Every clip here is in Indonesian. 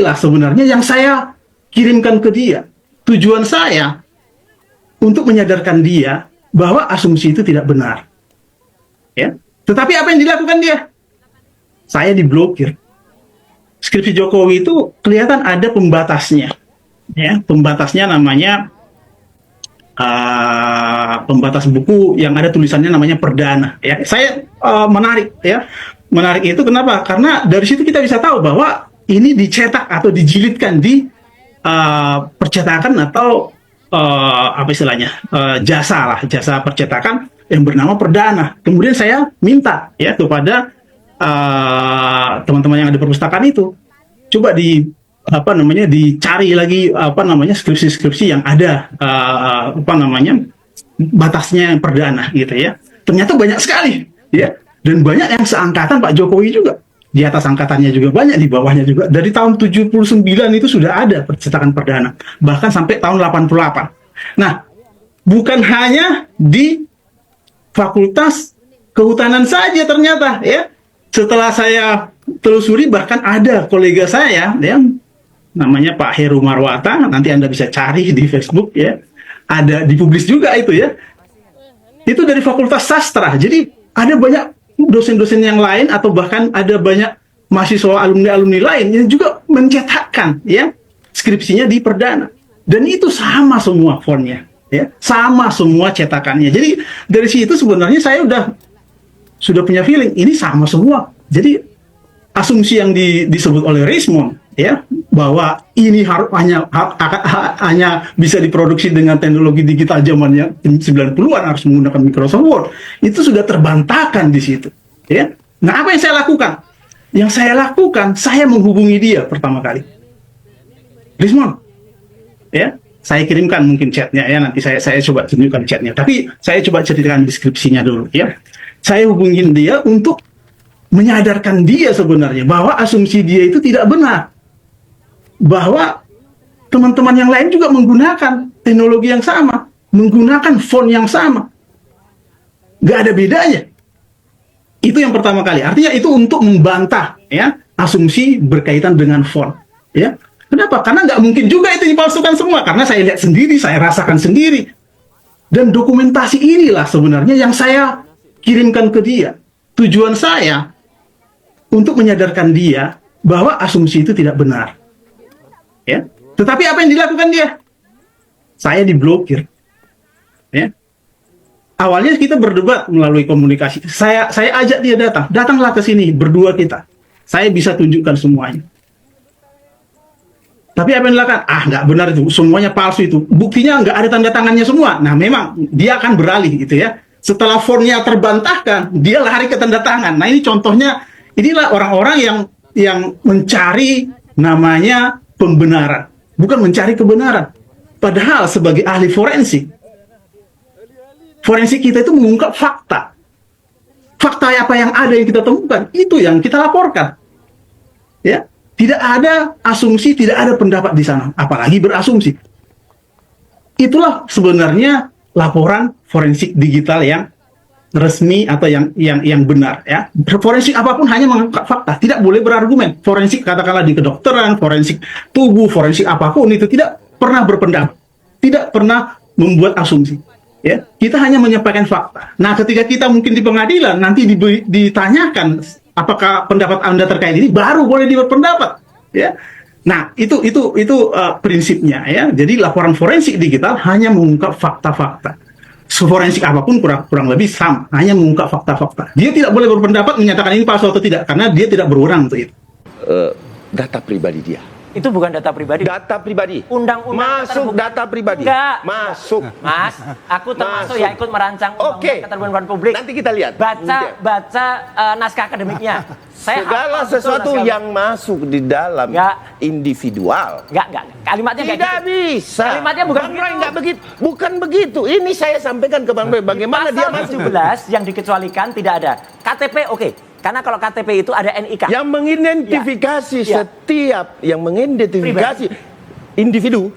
inilah sebenarnya yang saya kirimkan ke dia. Tujuan saya untuk menyadarkan dia bahwa asumsi itu tidak benar. Ya. Tetapi apa yang dilakukan dia? Saya diblokir. Skripsi Jokowi itu kelihatan ada pembatasnya. Ya, pembatasnya namanya pembatas buku yang ada tulisannya namanya perdana. Ya, saya menarik ya. Menarik itu kenapa? Karena dari situ kita bisa tahu bahwa ini dicetak atau dijilidkan di percetakan atau apa istilahnya jasa percetakan yang bernama perdana. Kemudian saya minta ya kepada teman-teman yang ada di perpustakaan itu, coba dicari lagi skripsi-skripsi yang ada batasnya yang perdana gitu ya. Ternyata banyak sekali ya, dan banyak yang seangkatan Pak Jokowi juga. Di atas angkatannya juga banyak, di bawahnya juga. Dari tahun 79 itu sudah ada percetakan perdana, bahkan sampai tahun 88. Nah, bukan hanya di Fakultas Kehutanan saja ternyata ya. Setelah saya telusuri, bahkan ada kolega saya yang namanya Pak Heru Marwata, nanti Anda bisa cari di Facebook ya. Ada dipublis juga itu ya. Itu dari Fakultas Sastra. Jadi ada banyak dosen-dosen yang lain atau bahkan ada banyak mahasiswa alumni-alumni lain yang juga mencetakkan ya skripsinya di perdana, dan itu sama semua fontnya ya, sama semua cetakannya. Jadi dari situ sebenarnya saya sudah punya feeling ini sama semua. Jadi asumsi yang disebut oleh Rismond ya, bahwa ini hanya bisa diproduksi dengan teknologi digital zamannya 90-an, harus menggunakan Microsoft Word, itu sudah terbantahkan di situ ya. Nah, apa yang saya lakukan? Yang saya lakukan, saya menghubungi dia pertama kali. Rismond ya, saya kirimkan mungkin chatnya ya, nanti saya coba tunjukkan chatnya, tapi saya coba ceritakan deskripsinya dulu ya. Saya hubungin dia untuk menyadarkan dia sebenarnya bahwa asumsi dia itu tidak benar, bahwa teman-teman yang lain juga menggunakan teknologi yang sama, menggunakan font yang sama, nggak ada bedanya. Itu yang pertama kali. Artinya itu untuk membantah ya asumsi berkaitan dengan font ya. Kenapa? Karena nggak mungkin juga itu dipalsukan semua, karena saya lihat sendiri, saya rasakan sendiri, dan dokumentasi inilah sebenarnya yang saya kirimkan ke dia. Tujuan saya untuk menyadarkan dia bahwa asumsi itu tidak benar. Ya. Tetapi apa yang dilakukan dia? Saya diblokir. Ya. Awalnya kita berdebat melalui komunikasi. Saya ajak dia datanglah ke sini berdua kita. Saya bisa tunjukkan semuanya. Tapi apa yang dilakukan? Nggak benar itu, semuanya palsu itu. Buktinya nggak ada tanda tangannya semua. Nah, memang dia akan beralih gitu ya. Setelah fontnya terbantahkan, dia lari ke tanda tangan. Nah, ini contohnya. Inilah orang-orang yang mencari namanya pembenaran, bukan mencari kebenaran. Padahal sebagai ahli forensik kita itu mengungkap fakta. Fakta apa yang ada yang kita temukan, itu yang kita laporkan. Ya, tidak ada asumsi, tidak ada pendapat di sana, apalagi berasumsi. Itulah sebenarnya laporan forensik digital yang resmi atau yang benar ya. Forensik apapun hanya mengungkap fakta, tidak boleh berargumen. Forensik katakanlah di kedokteran, forensik tubuh, forensik apapun itu tidak pernah berpendapat, tidak pernah membuat asumsi. Ya, kita hanya menyampaikan fakta. Nah, ketika kita mungkin di pengadilan nanti ditanyakan apakah pendapat Anda terkait ini, baru boleh berpendapat. Ya, nah itu prinsipnya ya. Jadi laporan forensik digital hanya mengungkap fakta-fakta. Forensik apapun kurang lebih sama, hanya mengungkap fakta-fakta. Dia tidak boleh berpendapat menyatakan ini palsu atau tidak, karena dia tidak berwenang untuk itu. Data pribadi dia. Itu bukan data pribadi. Data pribadi. Undang-undang masuk data pribadi. Enggak. Masuk. Mas, aku termasuk yang ikut merancang undang-undang keterbukaan publik. Nanti kita lihat. Baca naskah akademiknya. Segala sesuatu yang masuk di dalam individual. Enggak. Kalimatnya tidak bisa. Kalimatnya bukan begitu. Bukan begitu. Ini saya sampaikan ke Bang Boy. Bagaimana dia masuk. 17 yang dikecualikan tidak ada. KTP oke. Karena kalau KTP itu ada NIK. Yang mengidentifikasi setiap yang mengidentifikasi individu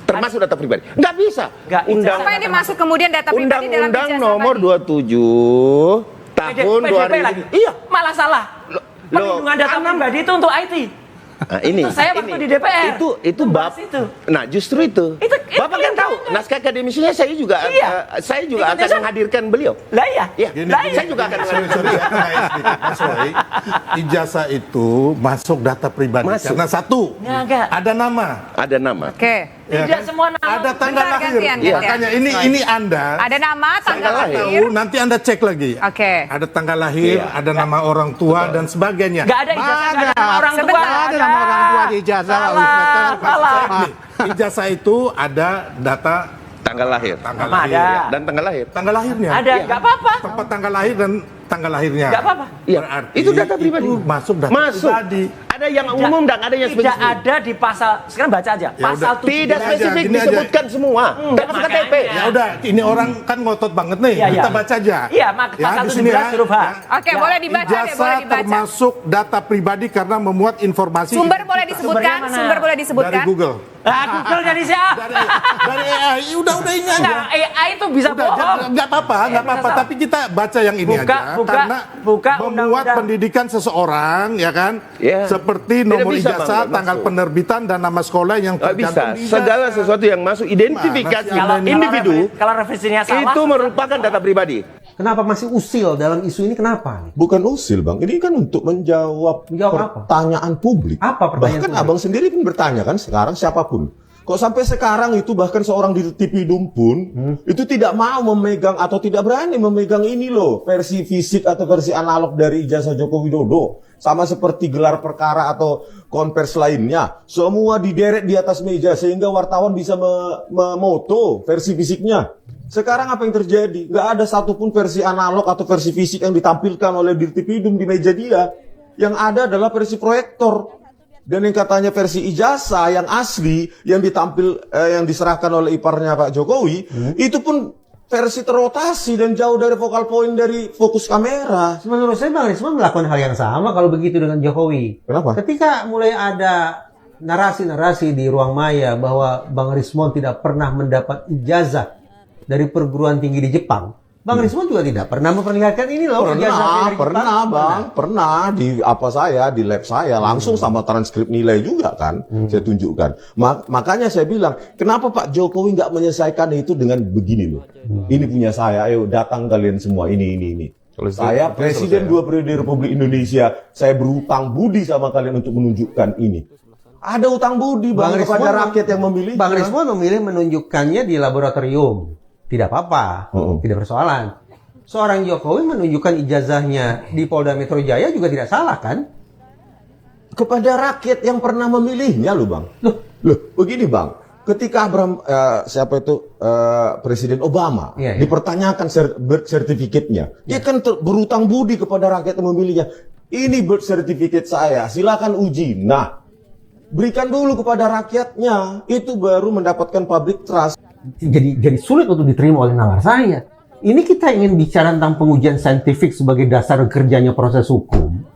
termasuk data pribadi. Nggak bisa. Apa yang dimaksud kemudian data pribadi dalam Undang-Undang nomor 27 tahun 2000. Iya, malah salah. Perlindungan data pribadi itu untuk IT. Nah, ini Saya waktu di DPR. itu bab itu. Nah, justru itu. Bapak kan tahu, naskah akademisinya saya juga Iya. akan menghadirkan beliau. Lah iya. Iya, saya juga akan Mas Roy, ijazah itu masuk data pribadi Masuk. karena satu Ya, enggak. ada nama, ada nama. Oke. ya Tidak kan? semua nama. ada tanggal Bentar, lahir. gantian, Iya, gantian. makanya ini Anda Ada nama, tanggal lahir. tahu nanti Anda cek lagi. Oke. Ada tanggal lahir, ada nama orang tua dan sebagainya. Nggak ada ijazah, nggak ada nama orang tua. Sebentar. Ada nama orang tua di ijazah. Salah. Nih, ijazah itu ada data Tanggal lahir. tanggal Nama lahir. ada. Dan tanggal lahir. Tanggal lahirnya. Ada, nggak apa-apa. Tempat tanggal lahir dan tanggal lahirnya. Nggak apa-apa. Iya, Berarti itu data pribadi. Itu masuk data Masuk. pribadi. Ada yang umum dan ada yang Tidak spesifik. ada di pasal. Sekarang baca aja. Ya Pasal udah. 7. Tidak Gini aja, spesifik gini aja. disebutkan semua. Termasuk makanya. KTP. Ya udah, ini orang kan ngotot banget nih. Iya, iya. Kita baca aja. Iya, pasal di sini 17 huruf H. Oke, Ya. boleh dibaca deh, boleh Ijazah dibaca. termasuk data pribadi karena memuat informasi Sumber boleh Sumbernya disebutkan, mana? sumber boleh dari disebutkan. Google. Google dari siapa? Dari AI, udah ini aja. Enggak, AI itu bisa Udah, bohong. nggak apa-apa, nggak bisa apa-apa. salah. Tapi kita baca yang ini Buka, aja, buka, karena buka memuat undang-undang. pendidikan seseorang, ya kan? Ya. Seperti Tidak nomor bisa, ijazah, Bang, tanggal masuk. penerbitan dan nama sekolah yang Nggak bisa. tercantum di Segala ijazah. sesuatu yang masuk identifikasi Kalau- individu Kalau revisinya salah. itu merupakan data pribadi. Kenapa masih usil dalam isu ini? Kenapa? Bukan usil, Bang. Ini kan untuk menjawab Menjawab apa? pertanyaan publik. Apa pertanyaan Bahkan publik? Abang sendiri pun bertanya kan sekarang siapapun. Kok sampai sekarang itu bahkan seorang di Tipidum pun itu tidak mau memegang atau tidak berani memegang ini loh, versi fisik atau versi analog dari ijazah Joko Widodo. Sama seperti gelar perkara atau konvers lainnya. Semua dideret di atas meja sehingga wartawan bisa memoto versi fisiknya. Sekarang apa yang terjadi? Nggak ada satupun versi analog atau versi fisik yang ditampilkan oleh Dirtipidum di meja dia. Yang ada adalah versi proyektor. Dan yang katanya versi ijazah yang asli yang yang diserahkan oleh iparnya Pak Jokowi, itu pun versi terrotasi dan jauh dari focal point dari fokus kamera. Menurut saya Bang Risman melakukan hal yang sama kalau begitu dengan Jokowi. Kenapa? Ketika mulai ada narasi-narasi di ruang maya bahwa Bang Rismon tidak pernah mendapat ijazah dari perguruan tinggi di Jepang, Bang Rismon juga tidak pernah memperlihatkan ini loh ijazah dari Pernah, Jepang. Bang. Pernah di lab saya langsung sama transkrip nilai juga kan saya tunjukkan. Makanya saya bilang, kenapa Pak Jokowi nggak menyelesaikan itu dengan begini loh. Ini punya saya, ayo datang kalian semua ini. Saya presiden 2 periode Republik Indonesia, saya berutang budi sama kalian untuk menunjukkan ini. Ada utang budi Bang kepada rakyat yang memilih. Bang Rismon memilih menunjukkannya di laboratorium. Tidak apa-apa, tidak persoalan. Seorang Jokowi menunjukkan ijazahnya di Polda Metro Jaya juga tidak salah kan? Kepada rakyat yang pernah memilihnya loh Bang. Loh, begini Bang. Ketika Presiden Obama Iya. dipertanyakan birth certificate-nya, dia kan berutang budi kepada rakyat yang memilihnya. Ini birth certificate saya, silakan uji. Nah, berikan dulu kepada rakyatnya, itu baru mendapatkan public trust. Jadi sulit untuk diterima oleh nalar saya. Ini kita ingin bicara tentang pengujian saintifik sebagai dasar kerjanya proses hukum.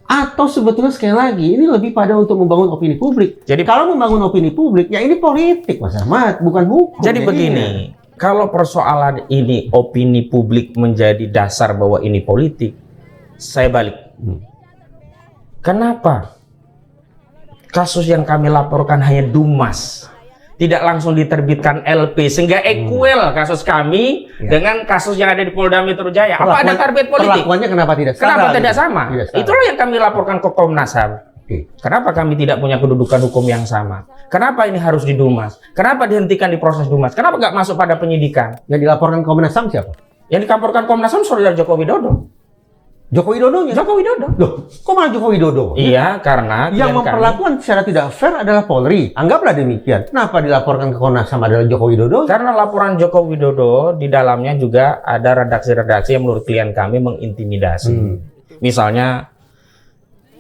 Atau sebetulnya sekali lagi, ini lebih pada untuk membangun opini publik. Jadi- kalau membangun opini publik, ya ini politik Mas Ahmad, bukan hukum. Jadi begini, kalau persoalan ini opini publik menjadi dasar bahwa ini politik, saya balik. Kenapa kasus yang kami laporkan hanya Dumas, tidak langsung diterbitkan LP sehingga equal kasus kami dengan kasus yang ada di Polda Metro Jaya? Apa ada target politik? Perlakuannya kenapa tidak sama? Kenapa tidak gitu? sama? Tidak sama. Itulah yang kami laporkan ke Komnas HAM. Oke. Kenapa kami tidak punya kedudukan hukum yang sama? Kenapa ini harus di Dumas? Kenapa dihentikan di proses Dumas? Kenapa nggak masuk pada penyidikan? Yang dilaporkan Komnas HAM siapa? Yang dilaporkan Komnas HAM saudara Joko Widodo. Joko Widodonya? Joko Widodo. Loh, kok malah Joko Widodo? Iya, karena Yang klien memperlakukan secara tidak fair adalah Polri. Anggaplah demikian. Kenapa dilaporkan ke Komnas HAM adalah Joko Widodo? karena laporan Joko Widodo di dalamnya juga ada redaksi-redaksi yang menurut klien kami mengintimidasi. Misalnya,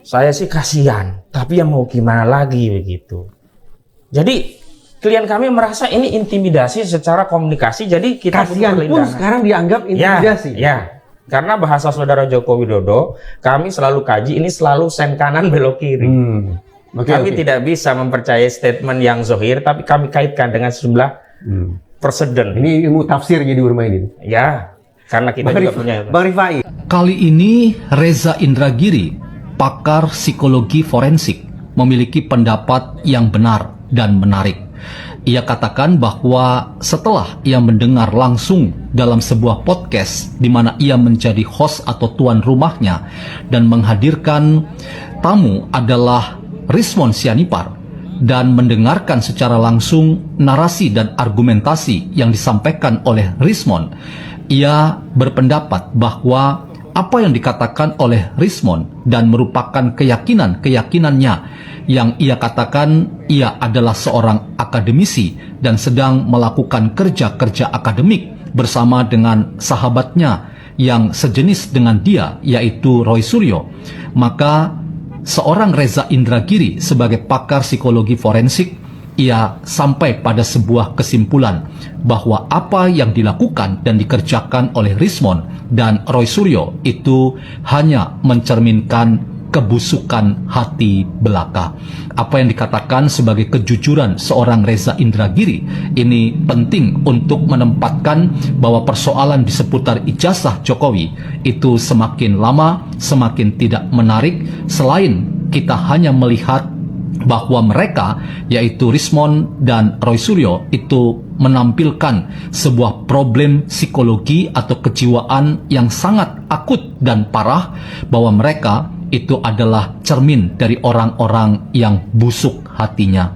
saya sih kasihan, tapi yang mau gimana lagi begitu. Jadi klien kami merasa ini intimidasi secara komunikasi, jadi kita Kasihan butuh pun perlindungan. sekarang dianggap intimidasi. Ya. Karena bahasa saudara Joko Widodo, kami selalu kaji ini selalu sen kanan belok kiri. Oke, Kami oke. tidak bisa mempercayai statement yang zohir, tapi kami kaitkan dengan sejumlah presiden. Ini ilmu tafsir jadi bermain ini. Ya, karena kita juga punya. Bang Rifai, Kali ini Reza Indragiri, pakar psikologi forensik, memiliki pendapat yang benar dan menarik. Ia katakan bahwa setelah ia mendengar langsung dalam sebuah podcast di mana ia menjadi host atau tuan rumahnya dan menghadirkan tamu adalah Rizwan Sianipar, dan mendengarkan secara langsung narasi dan argumentasi yang disampaikan oleh Rizwan, ia berpendapat bahwa apa yang dikatakan oleh Rizwan dan merupakan keyakinannya yang ia katakan ia adalah seorang akademisi dan sedang melakukan kerja-kerja akademik bersama dengan sahabatnya yang sejenis dengan dia, yaitu Roy Suryo. Maka seorang Reza Indragiri sebagai pakar psikologi forensik, ia sampai pada sebuah kesimpulan bahwa apa yang dilakukan dan dikerjakan oleh Rizwan dan Roy Suryo itu hanya mencerminkan kebusukan hati belaka. Apa yang dikatakan sebagai kejujuran seorang Reza Indragiri ini penting untuk menempatkan bahwa persoalan di seputar ijazah Jokowi itu semakin lama semakin tidak menarik, selain kita hanya melihat bahwa mereka, yaitu Rizwan dan Roy Suryo, itu menampilkan sebuah problem psikologi atau kejiwaan yang sangat akut dan parah, bahwa mereka itu adalah cermin dari orang-orang yang busuk hatinya.